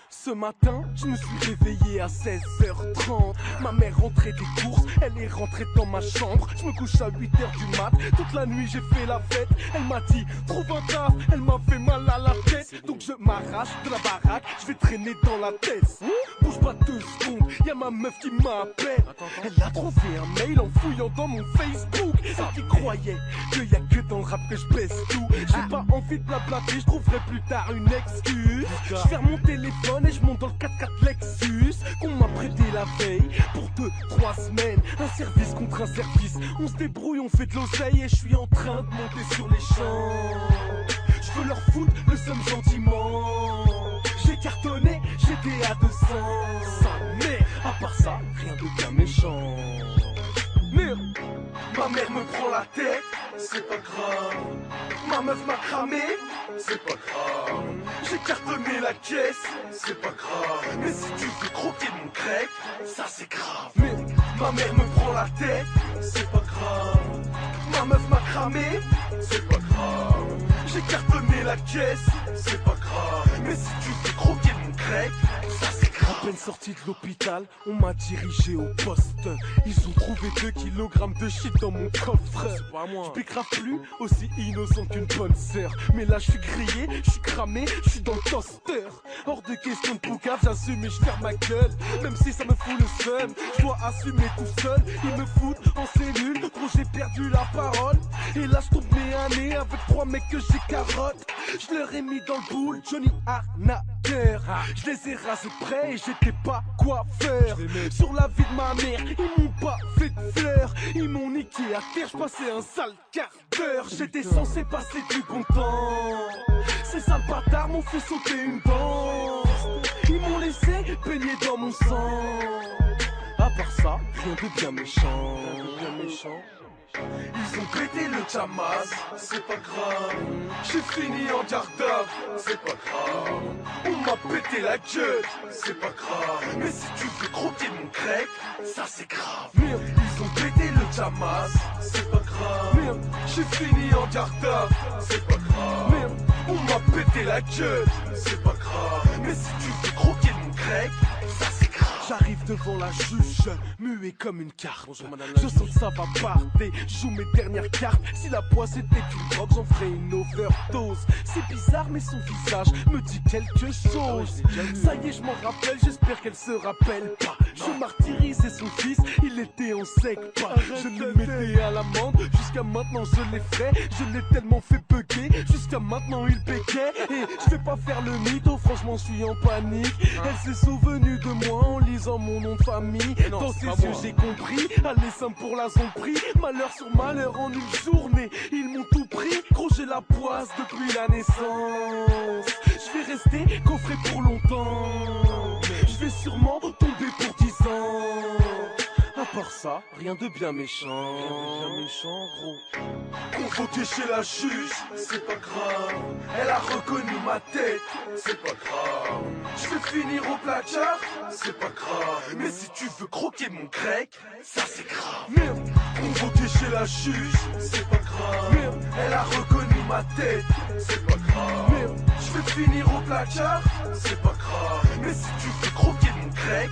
Ce matin, je me suis réveillé à 16h30. Ma mère rentrait des courses, elle est rentrée dans ma chambre. Je me couche à 8h du mat, toute la nuit j'ai fait la fête. Elle m'a dit, trouve un taf, elle m'a fait mal à la tête. Donc je m'arrache de la baraque, je vais traîner dans la tête. Bouge pas 2 secondes, y'a ma meuf qui m'appelle. Elle a trouvé un mail en fouillant dans mon Facebook. Elle qui croyait qu'il y a que dans le rap que je baisse tout. J'ai pas envie de blablater, je trouverai plus tard une excuse. Je ferme mon téléphone et je monte dans le 4x4 Lexus qu'on m'a prêté la veille pour 2-3 semaines. Un service contre un service, on se débrouille, on fait de l'oseille et je suis en train de monter sur les champs. Je veux leur foutre le seum gentiment. J'ai cartonné, j'étais à 200. Sa mère, à part ça, rien de bien méchant. Merde, ma mère me prend la tête, c'est pas grave. Ma meuf m'a cramé, c'est pas grave. J'ai cartonné la caisse, c'est pas grave. Mais si tu veux croquer mon grec, ça c'est grave. Mais ma mère me prend la tête, c'est pas grave. Ma meuf m'a cramé, c'est pas grave. J'ai cartonné la caisse, c'est pas grave. Mais si tu veux croquer mon grec, ça c'est grave. À peine sorti de l'hôpital, on m'a dirigé au poste. Ils ont trouvé 2 kilogrammes de shit dans mon coffre. C'est pas moi. Je grave plus aussi innocent qu'une bonne sœur. Mais là je suis grillé, je suis cramé, je suis dans le toaster. Hors de question de poucave, j'assume et je ferme ma gueule. Même si ça me fout le seum, je dois assumer tout seul. Ils me foutent en cellule, gros j'ai perdu la parole. Et là je tombe nez à nez avec 3 mecs que j'ai carotte. Je leur ai mis dans le boule, Johnny Arnaqueur. Je les ai rasés près et j'étais pas quoi faire. Sur la vie de ma mère, ils m'ont pas fait de fleurs. Ils m'ont niqué à terre, je passais un sale quart d'heure. J'étais censé passer du bon temps. Ces sales bâtards m'ont fait sauter une dent. Ils m'ont laissé baigner dans mon sang. À part ça, rien de bien méchant. Ils ont pété le Jamaz, c'est pas grave. J'ai fini en garde-up, c'est pas grave. On m'a pété la gueule, c'est pas grave. Mais si tu veux croquer mon grec, ça c'est grave. Merde, ils ont pété le Jamaz, c'est pas grave. Merde, j'ai fini en garde-up, c'est pas grave. Merde, on m'a pété la gueule, c'est pas grave. Mais si tu veux croquer mon grec, ça c'est grave. J'arrive devant la juge, muet comme une carte. Je sens que ça va partir, je joue mes dernières cartes. Si la poisse était une drogue, j'en ferais une overdose. C'est bizarre mais son visage me dit quelque chose. Ça y est, je m'en rappelle, j'espère qu'elle se rappelle pas. Je martyrisais son fils, il était en sec pas. Je le mettais à l'amende, jusqu'à maintenant je l'ai fait. Je l'ai tellement fait bugger, jusqu'à maintenant il béquait. Et je vais pas faire le mytho, franchement je suis en panique. Elle s'est souvenue de moi en lisant mon nom de famille. Dans ses yeux j'ai compris, allez simple pour la prix. Malheur sur malheur en une journée, ils m'ont tout pris. Gros j'ai la poisse depuis la naissance. Je vais rester coffré pour longtemps. Je vais sûrement tomber pour 10 ans. À part ça, rien de bien méchant. Gros. Convoqué chez la juge, c'est pas grave. Elle a reconnu ma tête, c'est pas grave. Je vais finir au placard, c'est pas grave. Mais si tu veux croquer mon grec, ça c'est grave. Merde, convoqué chez la juge, c'est pas grave. Merde, elle a reconnu ma tête, c'est pas grave. Merde, je vais finir au placard, c'est pas grave. Mais si tu veux croquer mon grec,